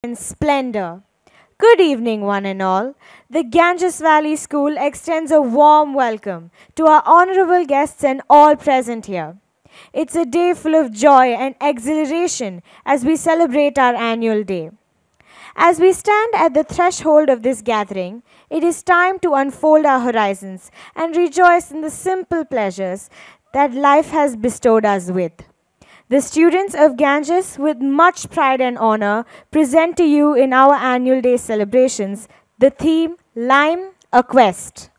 and splendor. Good evening, one and all. The Ganges Valley School extends a warm welcome to our honorable guests and all present here. It's a day full of joy and exhilaration as we celebrate our annual day. As we stand at the threshold of this gathering, it is time to unfold our horizons and rejoice in the simple pleasures that life has bestowed us with. The students of Ganges, with much pride and honor, present to you in our annual day celebrations the theme LiMe, a Quest.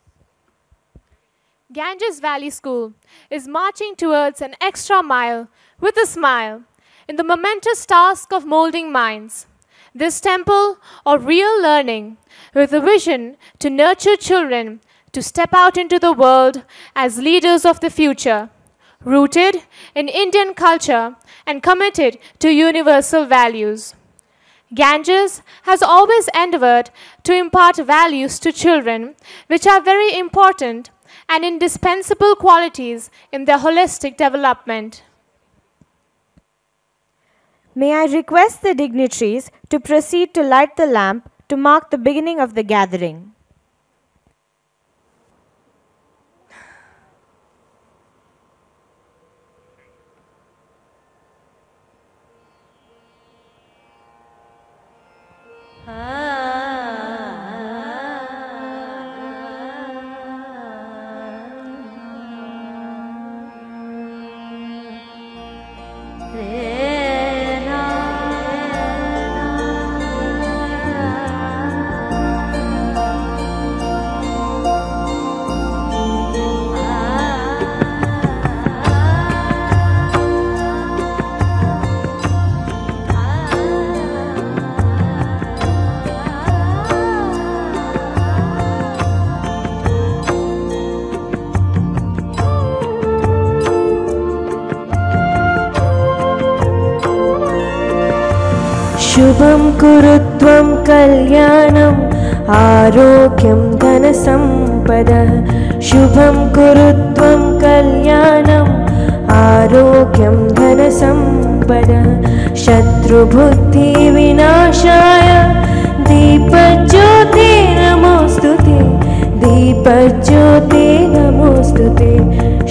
Ganges Valley School is marching towards an extra mile with a smile in the momentous task of molding minds. This temple of real learning with a vision to nurture children to step out into the world as leaders of the future, rooted in Indian culture and committed to universal values. Ganges has always endeavored to impart values to children which are very important and indispensable qualities in their holistic development. May I request the dignitaries to proceed to light the lamp to mark the beginning of the gathering. शुभं कुरुत्वं कल्याणं आरोग्यं धनसम्पदः शुभं कुरुत्वं कल्याणं आरोग्यं धनसम्पदः शत्रुबुद्धिविनाशाय दीपज्योते नमोस्तुते दीपज्योते नमोस्तुते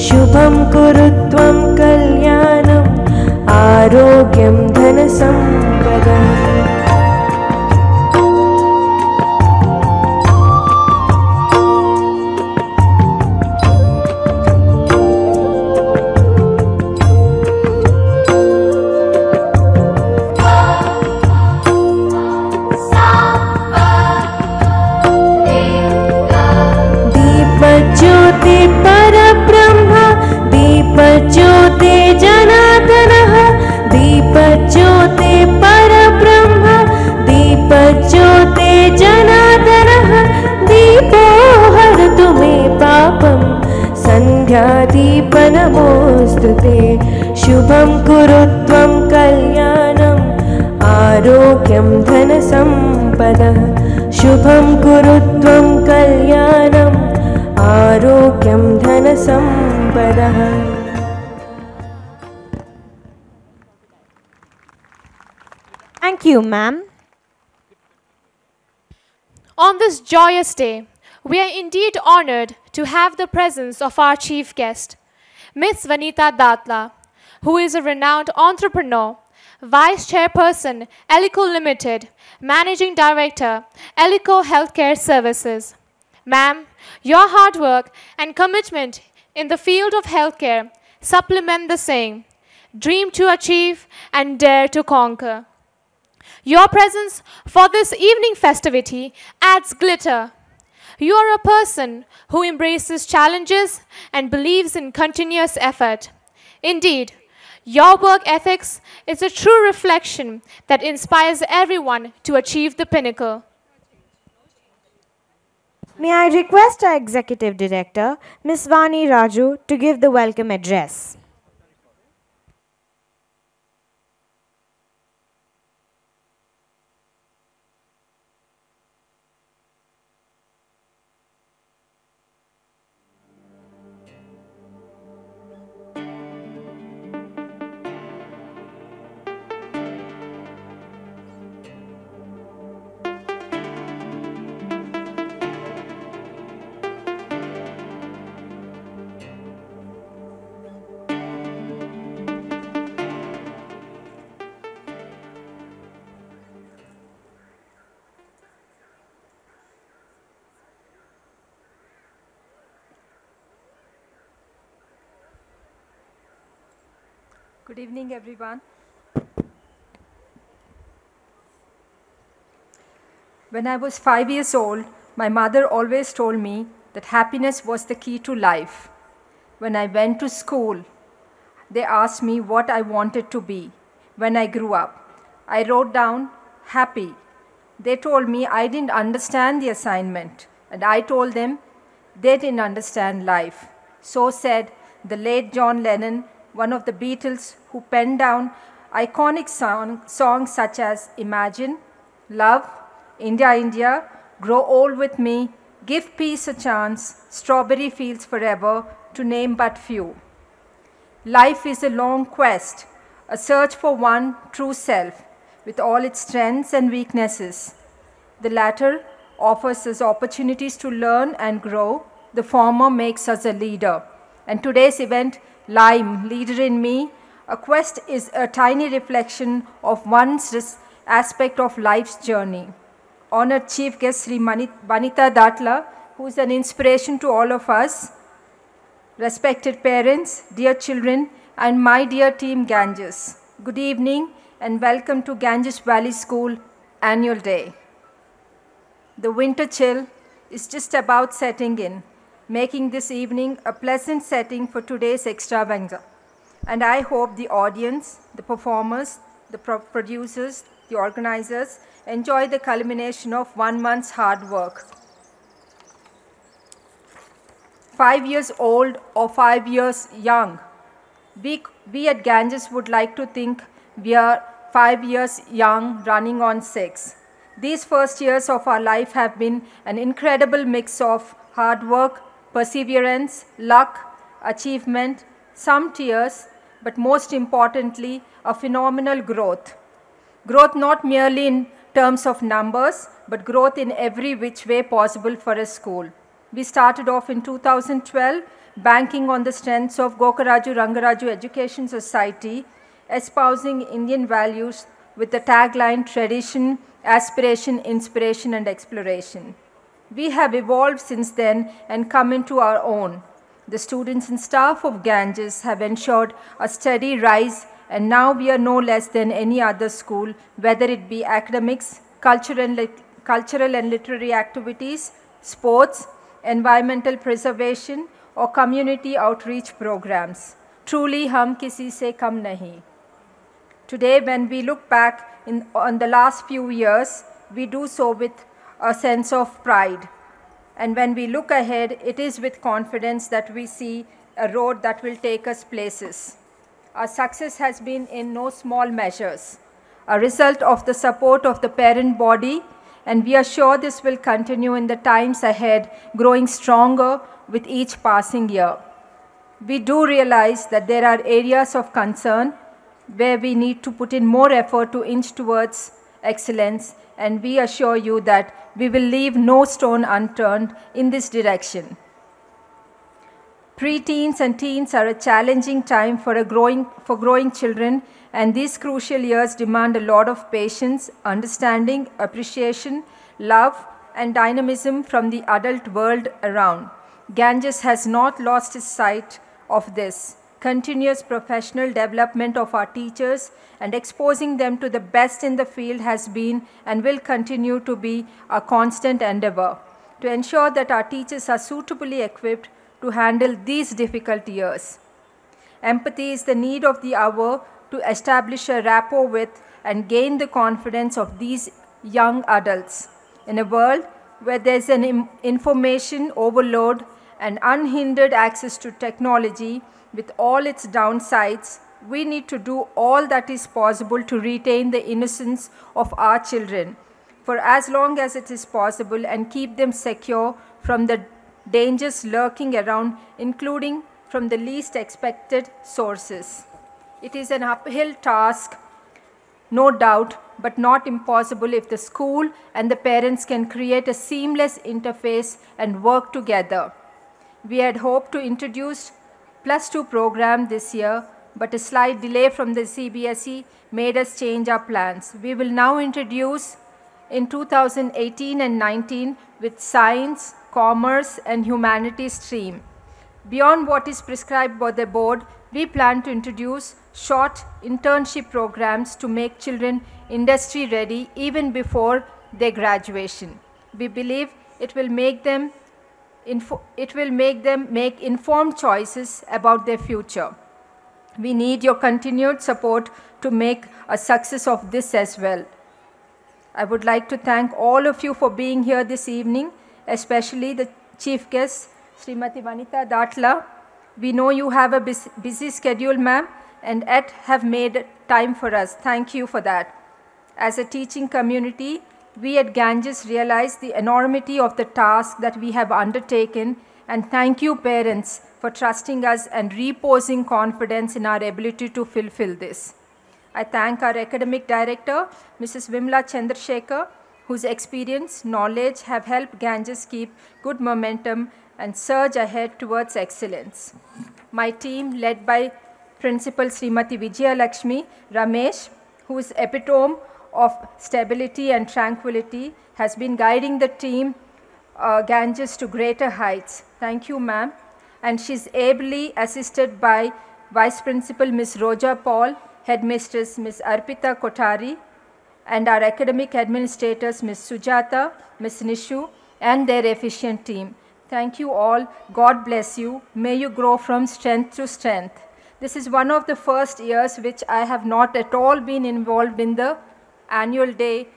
शुभं कुरुत्वं कल्याणं आरोग्यं धनसम्पदः दीपज्योति परब्रह्म दीपज्योति जनार्दनः दीपज्योति परब्रह्म दीपज्योति जनार्दनः दीपो हरतु मे पापं सन्ध्यादीप नमोस्तुते शुभं कुरुत्वं कल्याणम् आरोग्यं धनसम्पदः शुभं कुरुत्वं कल्याणम् आरोग्यं धनसम्पदः. Thank you, ma'am. On this joyous day, we are indeed honored to have the presence of our chief guest, Ms. Vanita Datla, who is a renowned entrepreneur, Vice Chairperson, Elico Limited, Managing Director, Elico Healthcare Services. Ma'am, your hard work and commitment in the field of healthcare supplement the saying, dream to achieve and dare to conquer. Your presence for this evening festivity adds glitter. You are a person who embraces challenges and believes in continuous effort. Indeed, your work ethics is a true reflection that inspires everyone to achieve the pinnacle. May I request our Executive Director, Ms. Vani Raju, to give the welcome address. Good evening, everyone. When I was 5 years old, my mother always told me that happiness was the key to life. When I went to school, they asked me what I wanted to be when I grew up. I wrote down happy. They told me I didn't understand the assignment, and I told them they didn't understand life. So said the late John Lennon, one of the Beatles, who penned down iconic songs such as Imagine, Love, India, India, Grow Old With Me, Give Peace a Chance, Strawberry Fields Forever, to name but few. Life is a long quest, a search for one true self, with all its strengths and weaknesses. The latter offers us opportunities to learn and grow. The former makes us a leader. And today's event, LiMe, Leader in Me, a quest is a tiny reflection of one's aspect of life's journey. Honored Chief Guest Sri Vanitha Datla, who is an inspiration to all of us, respected parents, dear children, and my dear team Ganges. Good evening and welcome to Ganges Valley School Annual Day. The winter chill is just about setting in, making this evening a pleasant setting for today's extravaganza. And I hope the audience, the performers, the producers, the organizers enjoy the culmination of 1 month's hard work. 5 years old or 5 years young, we at Ganges would like to think we are 5 years young running on 6. These first years of our life have been an incredible mix of hard work, perseverance, luck, achievement, some tears, but most importantly, a phenomenal growth. Growth not merely in terms of numbers, but growth in every which way possible for a school. We started off in 2012, banking on the strengths of Gokaraju Rangaraju Education Society, espousing Indian values with the tagline Tradition, Aspiration, Inspiration and Exploration. We have evolved since then and come into our own. The students and staff of Ganges have ensured a steady rise, and now we are no less than any other school, whether it be academics, cultural and literary activities, sports, environmental preservation, or community outreach programs. Truly, hum kisi se kam nahi. Today, when we look back on the last few years, we do so with a sense of pride. And when we look ahead, it is with confidence that we see a road that will take us places. Our success has been in no small measures, a result of the support of the parent body, and we are sure this will continue in the times ahead, growing stronger with each passing year. We do realize that there are areas of concern where we need to put in more effort to inch towards excellence, and we assure you that we will leave no stone unturned in this direction. Pre-teens and teens are a challenging time for growing children, and these crucial years demand a lot of patience, understanding, appreciation, love, and dynamism from the adult world around. Ganges has not lost its sight of this. Continuous professional development of our teachers and exposing them to the best in the field has been and will continue to be a constant endeavor to ensure that our teachers are suitably equipped to handle these difficult years. Empathy is the need of the hour to establish a rapport with and gain the confidence of these young adults. In a world where there's an information overload and unhindered access to technology with all its downsides, we need to do all that is possible to retain the innocence of our children for as long as it is possible and keep them secure from the dangers lurking around, including from the least expected sources. It is an uphill task, no doubt, but not impossible if the school and the parents can create a seamless interface and work together. We had hoped to introduce +2 program this year, but a slight delay from the CBSE made us change our plans. We will now introduce in 2018 and 19 with Science, Commerce and Humanities stream. Beyond what is prescribed by the board, We plan to introduce short internship programs to make children industry ready even before their graduation. We believe it will make them make informed choices about their future. We need your continued support to make a success of this as well. I would like to thank all of you for being here this evening, especially the chief guest, Srimati Vanitha Datla. We know you have a busy schedule, ma'am, and yet have made time for us. Thank you for that. As a teaching community, we at Ganges realize the enormity of the task that we have undertaken, and thank you, parents, for trusting us and reposing confidence in our ability to fulfill this. I thank our academic director, Mrs. Vimla Chandrasekhar, whose experience, knowledge have helped Ganges keep good momentum and surge ahead towards excellence. My team, led by Principal Srimati Vijaya Lakshmi Ramesh, whose epitome of stability and tranquility, has been guiding the team Ganges to greater heights. Thank you, ma'am. And she's ably assisted by Vice Principal Ms. Roja Paul, Headmistress Ms. Arpita Kotari, and our academic administrators Ms. Sujata, Ms. Nishu, and their efficient team. Thank you all. God bless you. May you grow from strength to strength. This is one of the first years which I have not at all been involved in the annual day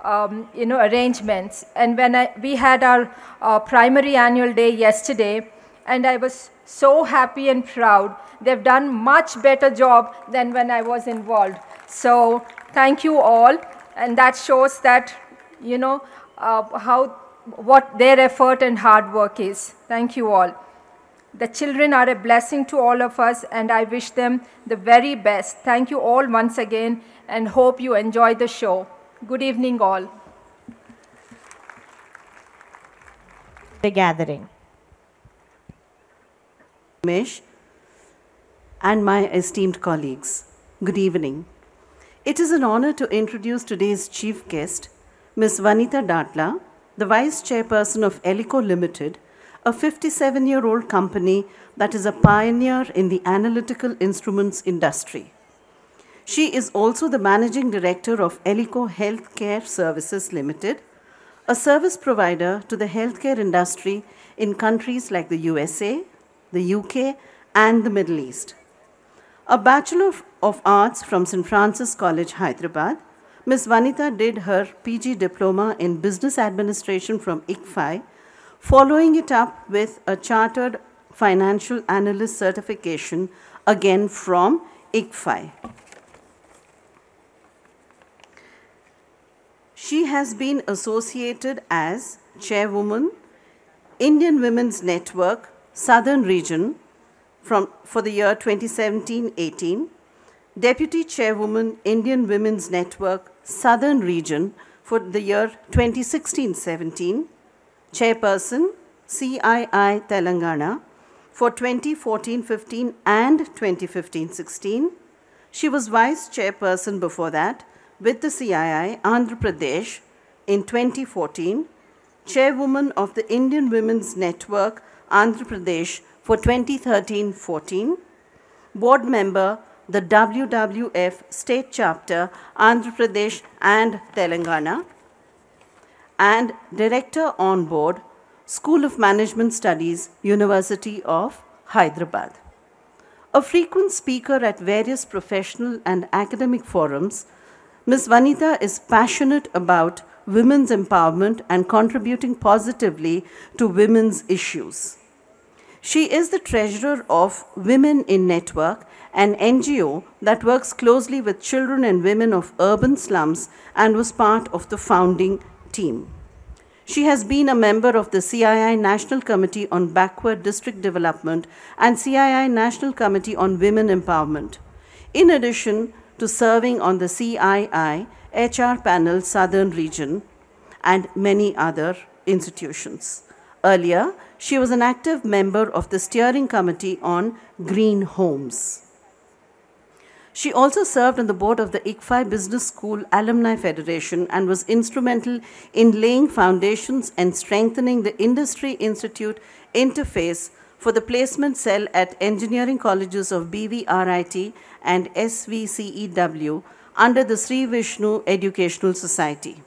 arrangements. And when we had our primary annual day yesterday, and I was so happy and proud. They've done much better job than when I was involved. So thank you all, and that shows that, what their effort and hard work is. Thank you all. The children are a blessing to all of us, and I wish them the very best. Thank you all once again, and hope you enjoy the show. Good evening, all. The gathering. Ramesh and my esteemed colleagues, good evening. It is an honor to introduce today's chief guest, Ms. Vanitha Datla, the Vice Chairperson of Elico Limited, a 57-year-old company that is a pioneer in the analytical instruments industry. She is also the Managing Director of Elico Healthcare Services Limited, a service provider to the healthcare industry in countries like the USA, the UK, and the Middle East. A Bachelor of Arts from St. Francis College, Hyderabad, Ms. Vanitha did her PG Diploma in Business Administration from ICFI, following it up with a Chartered Financial Analyst certification, again from ICFI. She has been associated as Chairwoman, Indian Women's Network, Southern Region for the year 2017-18, Deputy Chairwoman, Indian Women's Network, Southern Region for the year 2016-17, Chairperson, CII Telangana for 2014-15 and 2015-16. She was Vice Chairperson before that with the CII Andhra Pradesh in 2014, Chairwoman of the Indian Women's Network, Andhra Pradesh for 2013-14, Board Member, the WWF State Chapter, Andhra Pradesh and Telangana, and Director on Board, School of Management Studies, University of Hyderabad. A frequent speaker at various professional and academic forums, Ms. Vanitha is passionate about women's empowerment and contributing positively to women's issues. She is the treasurer of Women in Network, an NGO that works closely with children and women of urban slums and was part of the founding team. She has been a member of the CII National Committee on Backward District Development and CII National Committee on Women Empowerment, in addition to serving on the CII HR Panel Southern Region and many other institutions. Earlier, she was an active member of the Steering Committee on Green Homes. She also served on the board of the ICFI Business School Alumni Federation and was instrumental in laying foundations and strengthening the Industry Institute interface for the placement cell at engineering colleges of BVRIT and SVCEW under the Sri Vishnu Educational Society.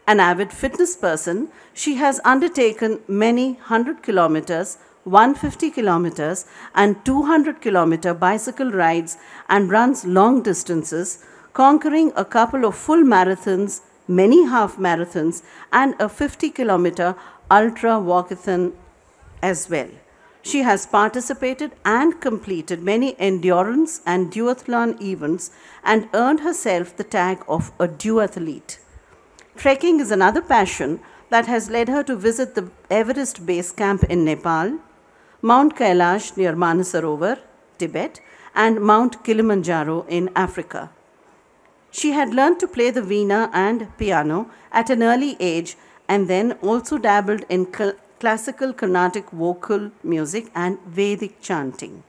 An avid fitness person, she has undertaken many 100 kilometers, 150 kilometers, and 200-kilometer bicycle rides and runs long distances, conquering a couple of full marathons, many half marathons, and a 50-kilometer ultra walkathon as well. She has participated and completed many endurance and duathlon events and earned herself the tag of a duathlete. Trekking is another passion that has led her to visit the Everest Base Camp in Nepal, Mount Kailash near Manasarovar, Tibet, and Mount Kilimanjaro in Africa. She had learned to play the veena and piano at an early age and then also dabbled in classical Carnatic vocal music and Vedic chanting.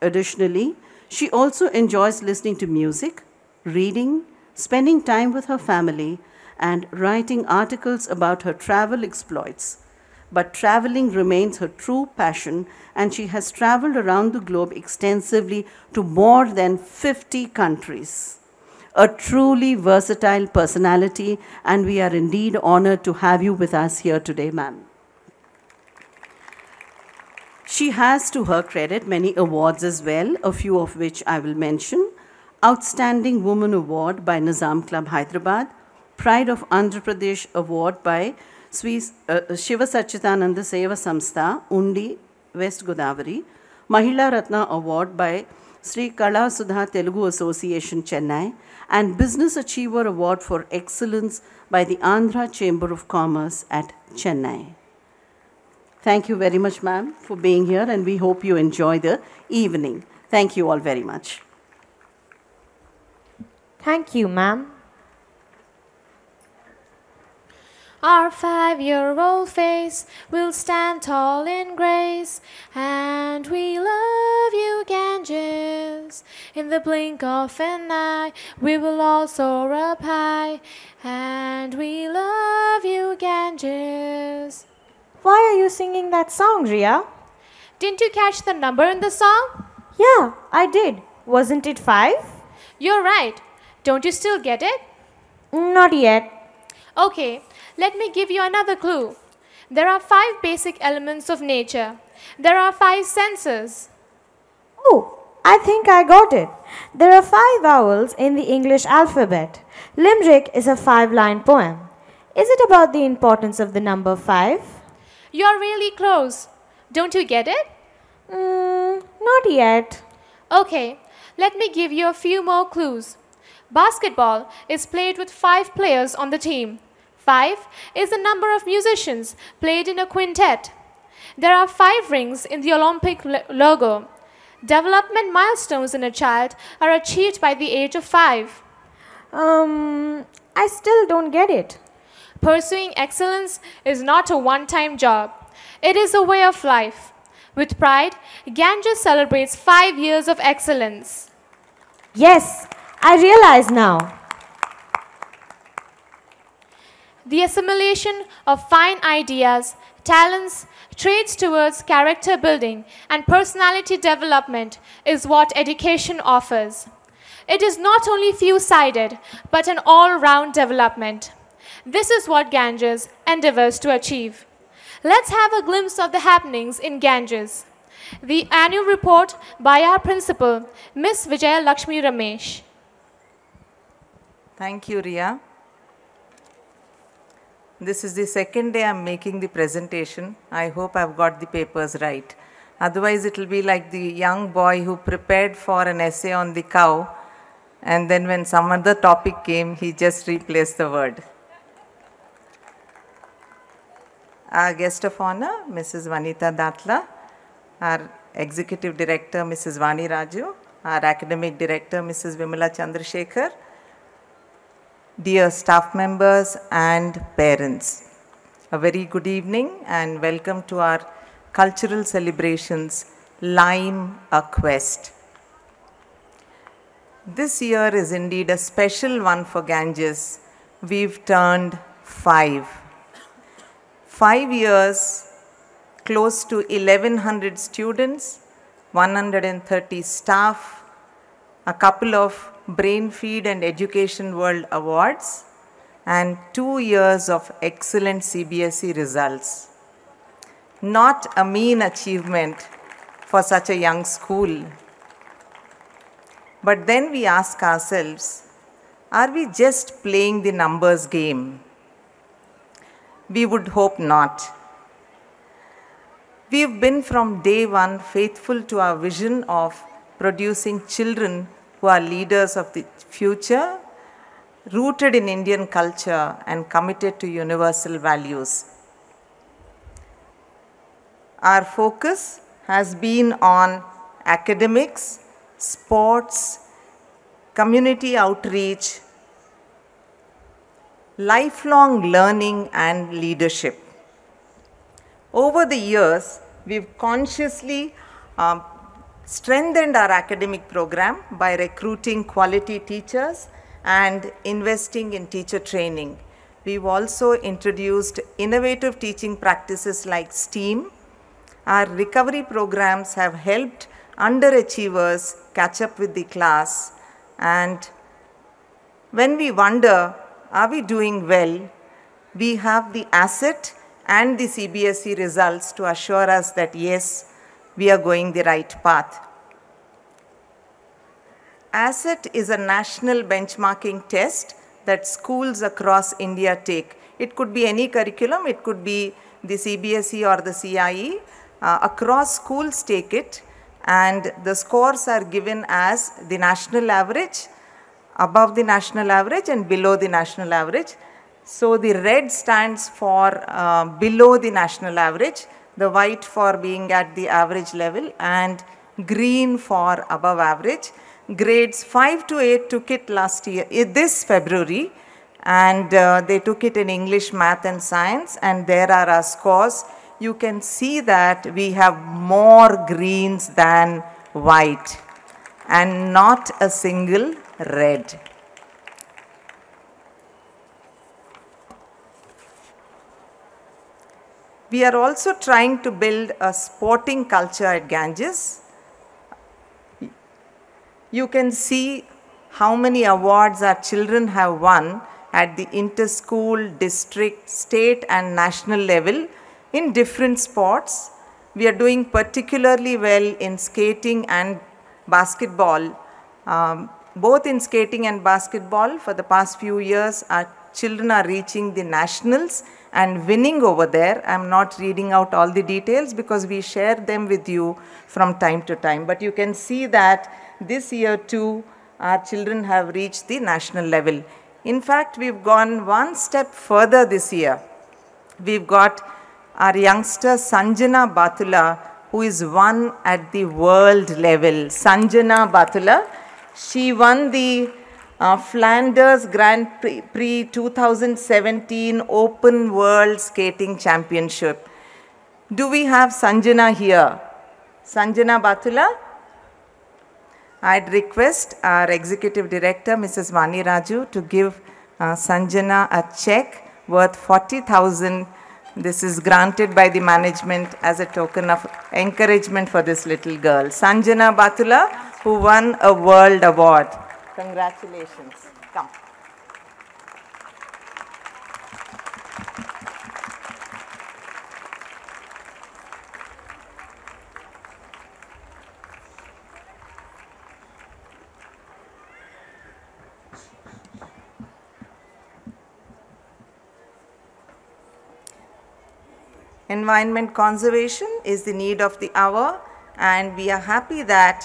Additionally, she also enjoys listening to music, reading, spending time with her family, and writing articles about her travel exploits. But traveling remains her true passion, and she has traveled around the globe extensively to more than 50 countries. A truly versatile personality, and we are indeed honored to have you with us here today, ma'am. She has, to her credit, many awards as well, a few of which I will mention. Outstanding Woman Award by Nizam Club, Hyderabad. Pride of Andhra Pradesh Award by Shiva Sachidananda Seva Samstha, Undi, West Godavari. Mahila Ratna Award by Sri Kala Sudha Telugu Association, Chennai. And Business Achiever Award for Excellence by the Andhra Chamber of Commerce at Chennai. Thank you very much, ma'am, for being here, and we hope you enjoy the evening. Thank you all very much. Thank you, ma'am. Our 5-year-old face will stand tall in grace, and we love you, Ganges. In the blink of an eye, we will all soar up high, and we love you, Ganges. Why are you singing that song, Ria? Didn't you catch the number in the song? Yeah, I did. Wasn't it 5? You're right. Don't you still get it? Not yet. Okay, let me give you another clue. There are 5 basic elements of nature. There are 5 senses. Oh, I think I got it. There are 5 vowels in the English alphabet. Limerick is a 5-line poem. Is it about the importance of the number 5? You're really close. Don't you get it? Not yet. Okay, let me give you a few more clues. Basketball is played with 5 players on the team. 5 is the number of musicians played in a quintet. There are 5 rings in the Olympic logo. Development milestones in a child are achieved by the age of 5. I still don't get it. Pursuing excellence is not a one-time job. It is a way of life. With pride, Ganges celebrates 5 years of excellence. Yes, I realize now. The assimilation of fine ideas, talents, traits towards character building and personality development is what education offers. It is not only few-sided, but an all-round development. This is what Ganges endeavors to achieve. Let's have a glimpse of the happenings in Ganges. The annual report by our principal, Miss Vijaya Lakshmi Ramesh. Thank you, Ria. This is the second day I'm making the presentation. I hope I've got the papers right. Otherwise, it will be like the young boy who prepared for an essay on the cow, and then when some other topic came, he just replaced the word. Our guest of honor, Mrs. Vanita Datla, our Executive Director, Mrs. Vani Raju, our Academic Director, Mrs. Vimala Chandrasekhar, dear staff members and parents, a very good evening and welcome to our cultural celebrations, LiMe, a Quest. This year is indeed a special one for Ganges. We've turned 5. 5 years close to 1,100 students, 130 staff, a couple of Brain Feed and Education World Awards, and 2 years of excellent CBSE results. Not a mean achievement for such a young school. But then we ask ourselves, are we just playing the numbers game? We would hope not. We've been from day one faithful to our vision of producing children who are leaders of the future, rooted in Indian culture and committed to universal values. Our focus has been on academics, sports, community outreach, lifelong learning and leadership. Over the years, we've consciously strengthened our academic program by recruiting quality teachers and investing in teacher training. We've also introduced innovative teaching practices like STEAM. Our recovery programs have helped underachievers catch up with the class. And when we wonder, are we doing well, we have the asset and the CBSE results to assure us that yes, we are going the right path. ASSET is a national benchmarking test that schools across India take. It could be any curriculum, it could be the CBSE or the CIE. Across schools take it, and the scores are given as the national average, above the national average and below the national average. So the red stands for below the national average, the white for being at the average level, and green for above average. Grades 5 to 8 took it last year, this February, and they took it in English, Math and Science, and there are our scores. You can see that we have more greens than white and not a single red. We are also trying to build a sporting culture at Ganges. You can see how many awards our children have won at the inter-school, district, state and national level in different sports. We are doing particularly well in skating and basketball. Both in skating and basketball, for the past few years, our children are reaching the nationals and winning over there. I'm not reading out all the details because we share them with you from time to time. But you can see that this year too, our children have reached the national level. In fact, we've gone one step further this year. We've got our youngster Sanjana Batula, who is won at the world level. Sanjana Batula, she won the Flanders Grand Prix 2017 Open World Skating Championship. Do we have Sanjana here? Sanjana Batula? I'd request our Executive Director, Mrs. Vani Raju, to give Sanjana a check worth 40,000. This is granted by the management as a token of encouragement for this little girl. Sanjana Batula, who won a world award. Congratulations. Come. Environment conservation is the need of the hour, and we are happy that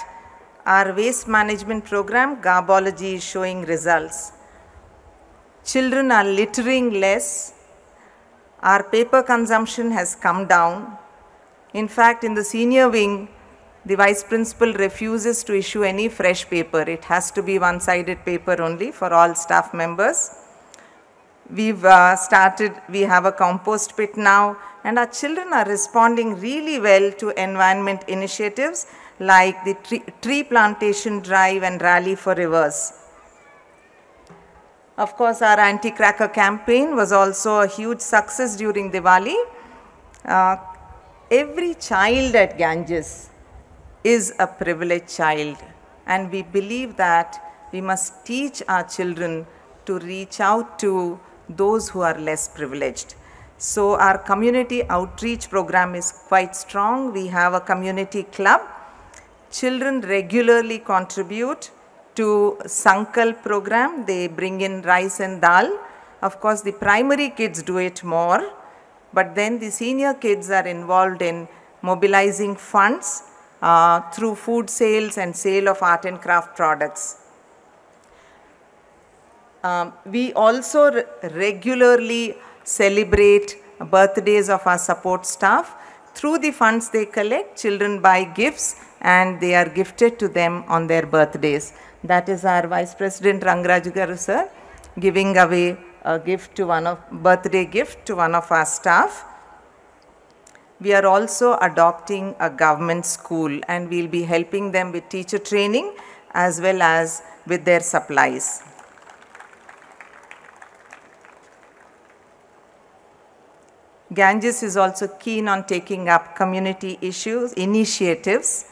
our waste management program, Garbology, is showing results. Children are littering less. Our paper consumption has come down. In fact, in the senior wing, the vice principal refuses to issue any fresh paper. It has to be one-sided paper only for all staff members. We've we have a compost pit now, and our children are responding really well to environment initiatives like the tree plantation drive and rally for rivers. Of course, our anti-cracker campaign was also a huge success during Diwali. every child at Ganges is a privileged child, and we believe that we must teach our children to reach out to those who are less privileged. So our community outreach program is quite strong. We have a community club. Children regularly contribute to Sankalp program. They bring in rice and dal. Of course, the primary kids do it more, but then the senior kids are involved in mobilizing funds through food sales and sale of art and craft products. We also regularly celebrate birthdays of our support staff. Through the funds they collect, children buy gifts and they are gifted to them on their birthdays. That is our Vice President Rangaraju Garu sir giving away a gift to birthday gift to one of our staff. We are also adopting a government school and we'll be helping them with teacher training as well as with their supplies. Ganges is also keen on taking up community initiatives.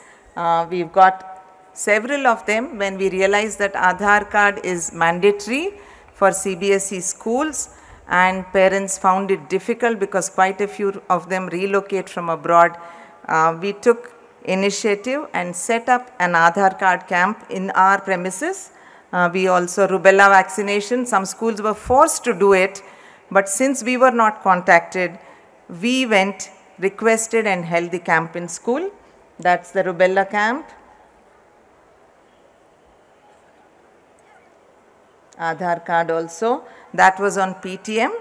We've got several of them. When we realized that Aadhaar card is mandatory for CBSE schools and parents found it difficult because quite a few of them relocate from abroad, we took initiative and set up an Aadhaar card camp in our premises. We also rubella vaccination. Some schools were forced to do it, but since we were not contacted, we went, requested and held the camp in school. That's the rubella camp. Aadhaar card also. That was on PTM.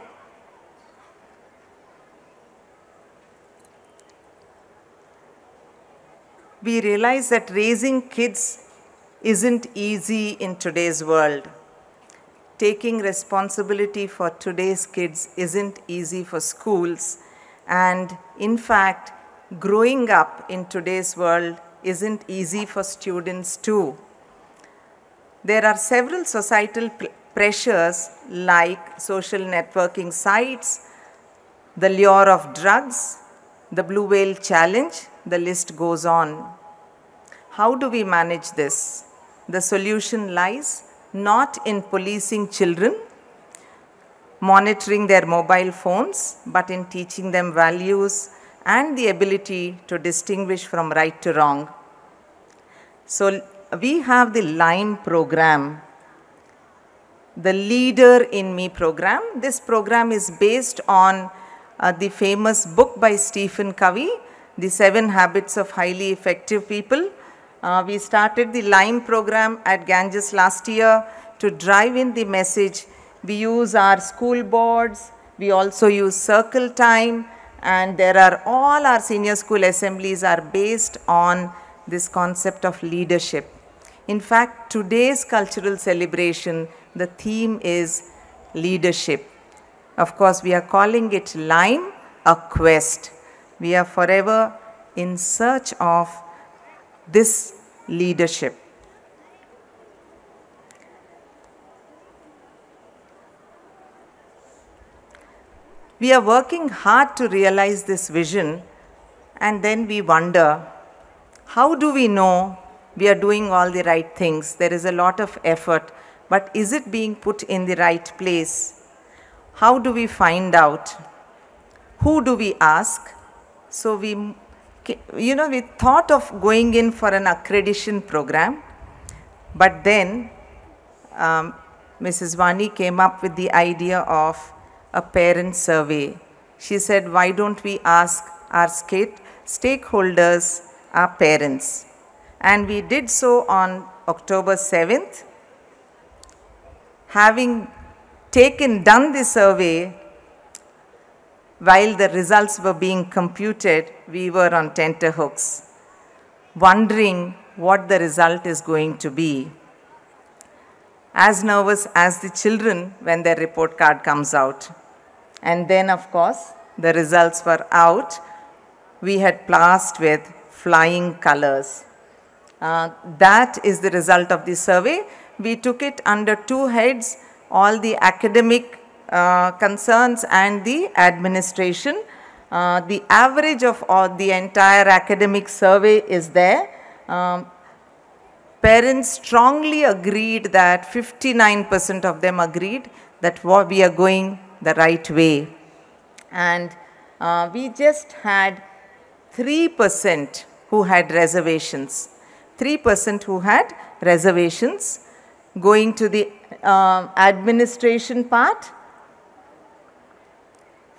We realized that raising kids isn't easy in today's world. Taking responsibility for today's kids isn't easy for schools. And in fact, growing up in today's world isn't easy for students too. There are several societal pressures like social networking sites, the lure of drugs, the blue whale challenge, the list goes on. How do we manage this? The solution lies not in policing children, monitoring their mobile phones, but in teaching them values and the ability to distinguish from right to wrong. So we have the LiMe program, the Leader in Me program. This program is based on the famous book by Stephen Covey, The 7 Habits of Highly Effective People. We started the LiMe program at Ganges last year to drive in the message. We use our school boards, we also use circle time, and there are all our senior school assemblies are based on this concept of leadership. In fact, today's cultural celebration, the theme is leadership. Of course, we are calling it LiMe, a quest. We are forever in search of this leadership. We are working hard to realize this vision, and then we wonder, how do we know we are doing all the right things? There is a lot of effort, but is it being put in the right place? How do we find out? Who do we ask? So we thought of going in for an accreditation program, but then Mrs. Vani came up with the idea of a parent survey. She said, why don't we ask our stakeholders, our parents? And we did so on October 7th. Having done the survey, while the results were being computed, we were on tenterhooks, wondering what the result is going to be. As nervous as the children when their report card comes out. And then, of course, the results were out. We had passed with flying colors. That is the result of the survey. We took it under two heads, all the academic concerns and the administration. The average of all the entire academic survey is there. Parents strongly agreed that 59% of them agreed that we are going the right way. And we just had 3% who had reservations. 3% who had reservations. Going to the administration part,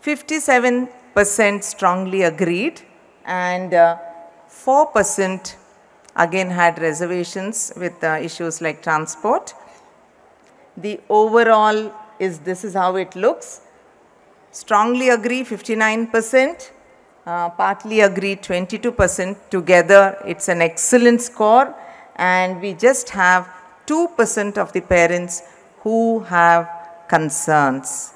57% strongly agreed, and 4% again had reservations with issues like transport. The overall this is how it looks. Strongly agree 59%, partly agree 22%. Together it's an excellent score, and we just have 2% of the parents who have concerns.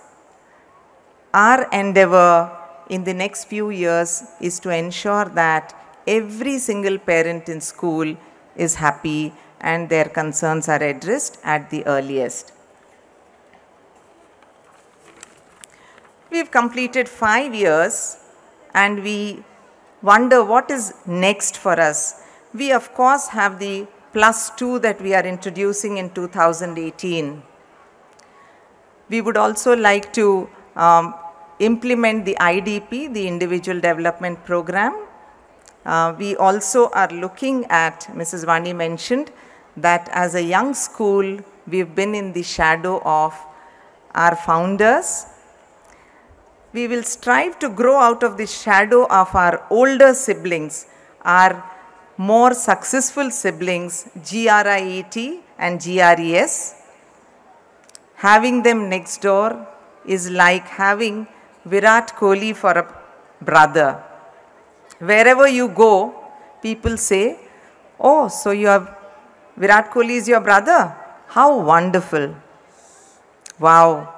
Our endeavor in the next few years is to ensure that every single parent in school is happy and their concerns are addressed at the earliest. We've completed 5 years and we wonder what is next for us. We of course have the +2 that we are introducing in 2018. We would also like to implement the IDP, the Individual Development Program. We also are looking at, Mrs. Vani mentioned, that as a young school, we've been in the shadow of our founders. We will strive to grow out of the shadow of our older siblings, our more successful siblings, GRIET and GRES. Having them next door is like having Virat Kohli for a brother. Wherever you go, people say, "Oh, so you have Virat Kohli is your brother? How wonderful. Wow.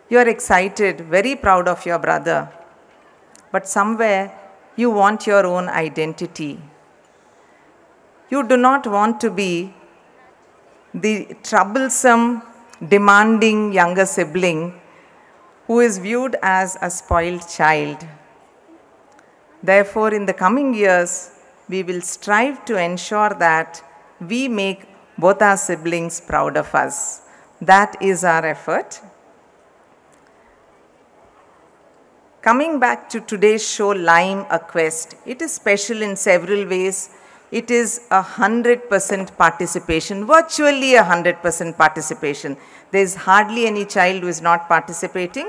You are excited, very proud of your brother. But somewhere you want your own identity. You do not want to be the troublesome, demanding younger sibling who is viewed as a spoiled child. Therefore, in the coming years, we will strive to ensure that we make both our siblings proud of us. That is our effort. Coming back to today's show, LiMe, A Quest, it is special in several ways. It is 100% participation, virtually 100% participation. There is hardly any child who is not participating.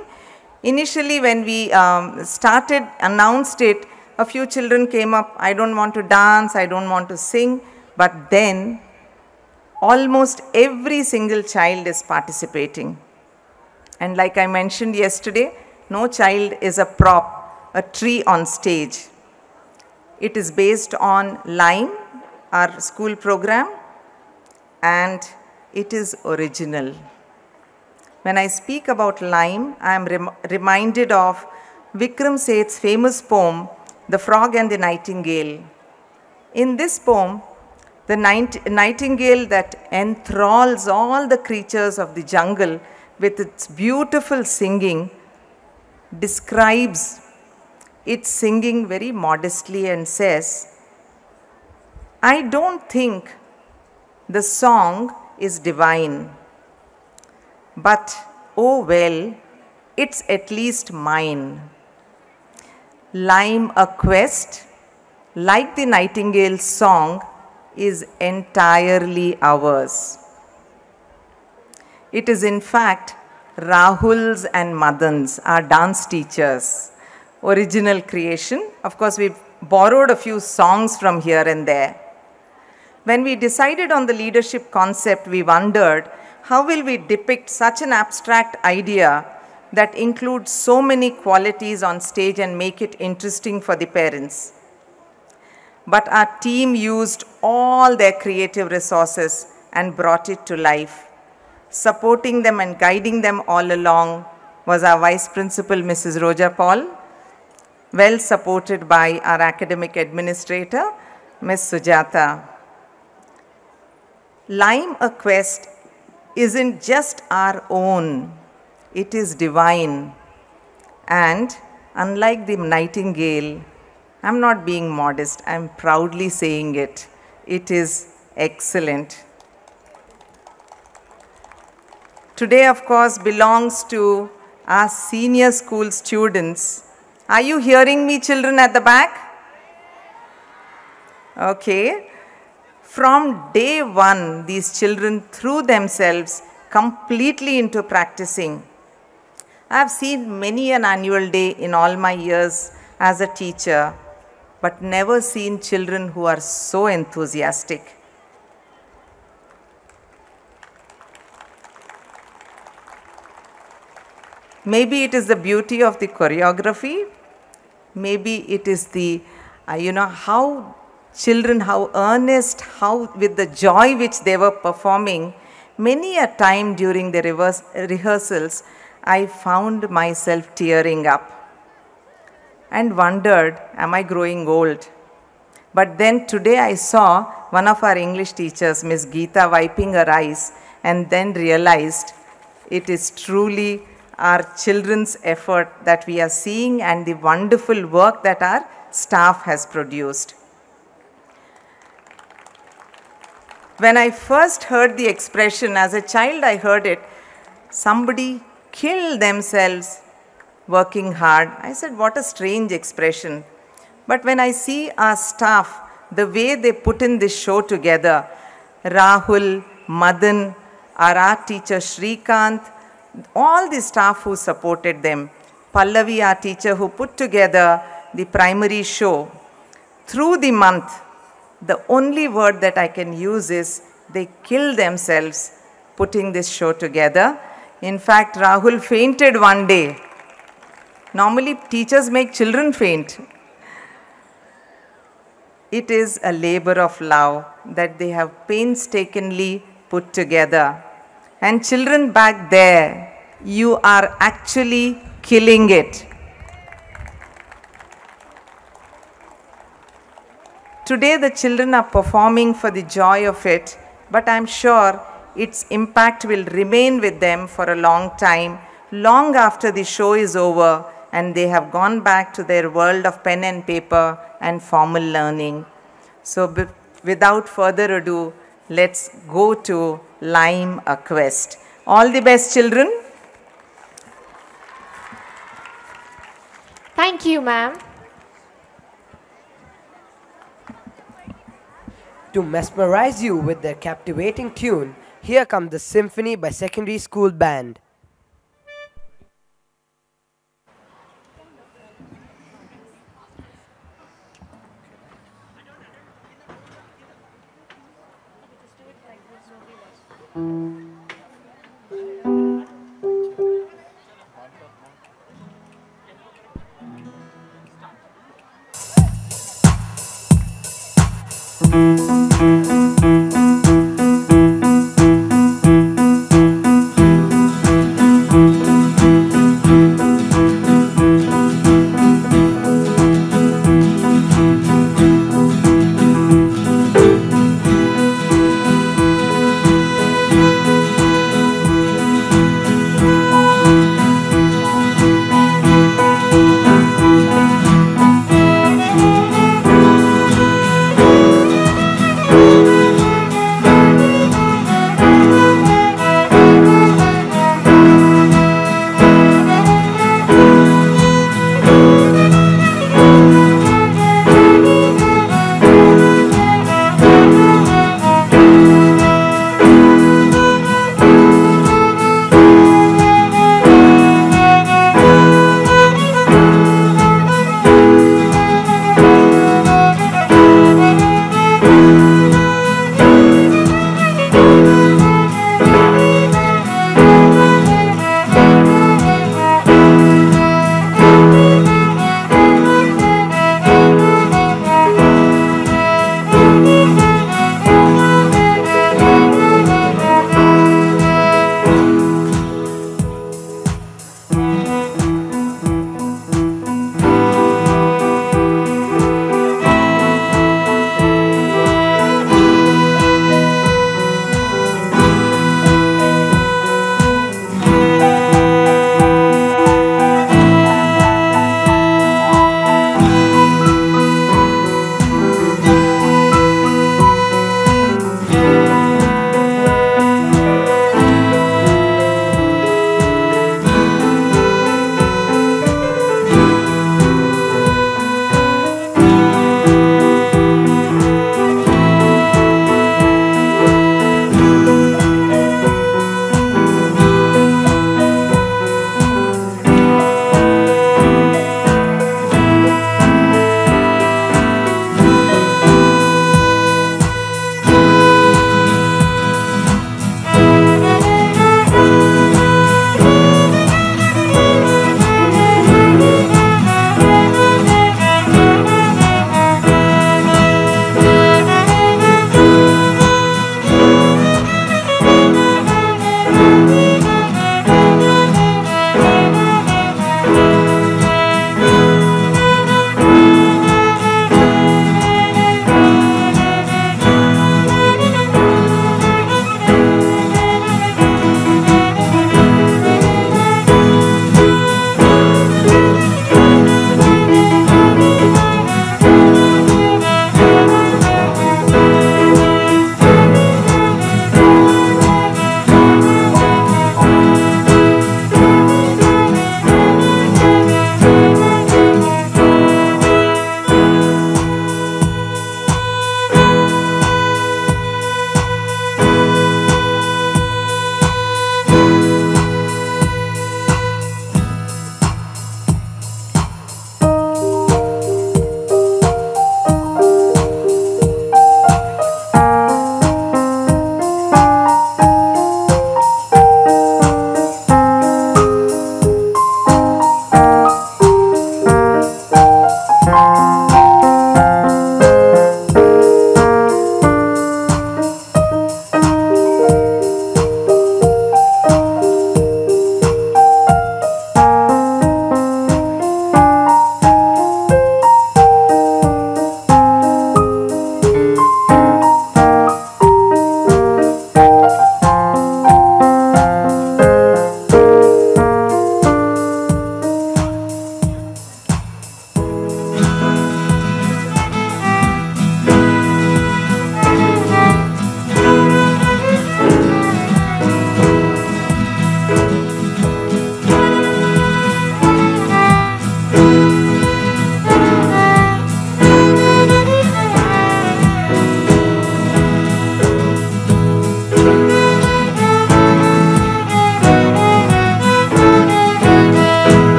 Initially, when we announced it, a few children came up, "I don't want to dance, I don't want to sing." But then, almost every single child is participating. And like I mentioned yesterday, no child is a prop, a tree on stage. It is based on LiMe, our school program, and it is original. When I speak about LiMe, I am reminded of Vikram Seth's famous poem, The Frog and the Nightingale. In this poem, the nightingale that enthralls all the creatures of the jungle with its beautiful singing describes its singing very modestly and says, "I don't think the song is divine, but oh well, it's at least mine." LiMe, A Quest, like the nightingale's song, is entirely ours. It is in fact Rahul's and Madan's, our dance teachers, original creation. Of course, we've borrowed a few songs from here and there. When we decided on the leadership concept, we wondered, how will we depict such an abstract idea that includes so many qualities on stage and make it interesting for the parents? But our team used all their creative resources and brought it to life. Supporting them and guiding them all along was our Vice Principal, Mrs. Roja Paul, well supported by our academic administrator, Ms. Sujata. LiMe, A Quest isn't just our own, it is divine. And unlike the nightingale, I'm not being modest, I'm proudly saying it. It is excellent. Today, of course, belongs to our senior school students. Are you hearing me, children at the back? Okay. From day one, these children threw themselves completely into practicing. I have seen many an annual day in all my years as a teacher, but never seen children who are so enthusiastic. Maybe it is the beauty of the choreography. Maybe it is the, how children, how earnest, how with the joy which they were performing. Many a time during the rehearsals, I found myself tearing up and wondered, am I growing old? But then today I saw one of our English teachers, Miss Geeta, wiping her eyes, and then realized it is truly our children's effort that we are seeing and the wonderful work that our staff has produced. When I first heard the expression, as a child I heard it, somebody killed themselves working hard. I said, what a strange expression. But when I see our staff, the way they put in this show together, Rahul, Madan, our art teacher Shrikant, all the staff who supported them, Pallavi, our teacher who put together the primary show, through the month, the only word that I can use is they killed themselves putting this show together. In fact, Rahul fainted one day. Normally, teachers make children faint. It is a labor of love that they have painstakingly put together. And children back there, you are actually killing it. Today the children are performing for the joy of it, but I'm sure its impact will remain with them for a long time, long after the show is over and they have gone back to their world of pen and paper and formal learning. So without further ado, let's go to LiMe, a quest. All the best, children. Thank you, ma'am. To mesmerize you with their captivating tune, here comes the Symphony by Secondary School Band.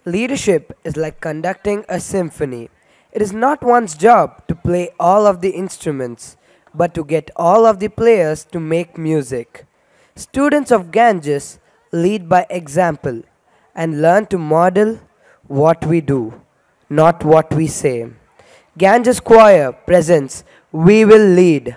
Leadership is like conducting a symphony. It is not one's job to play all of the instruments, but to get all of the players to make music. Students of Ganges lead by example and learn to model what we do, not what we say. Ganges Choir presents We Will Lead.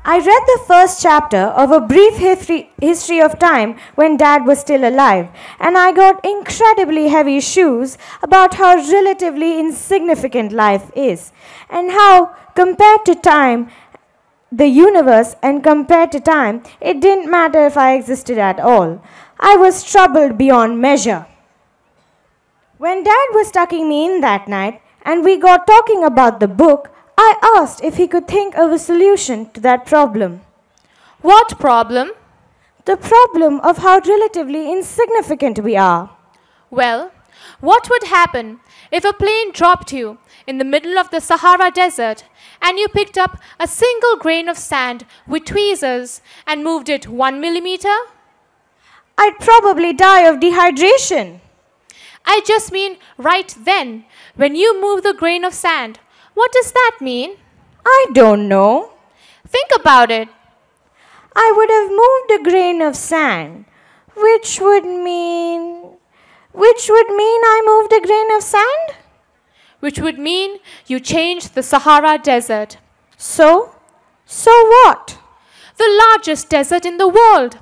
I read the first chapter of A Brief History of Time when Dad was still alive, and I got incredibly heavy shoes about how relatively insignificant life is, and how, compared to time, the universe, and compared to time, it didn't matter if I existed at all. I was troubled beyond measure. When Dad was tucking me in that night, and we got talking about the book, I asked if he could think of a solution to that problem. What problem? The problem of how relatively insignificant we are. Well, what would happen if a plane dropped you in the middle of the Sahara Desert and you picked up a single grain of sand with tweezers and moved it 1 millimeter? I'd probably die of dehydration. I just mean right then, when you move the grain of sand. What does that mean? I don't know. Think about it. I would have moved a grain of sand, which would mean I moved a grain of sand? Which would mean you changed the Sahara Desert. So what? The largest desert in the world.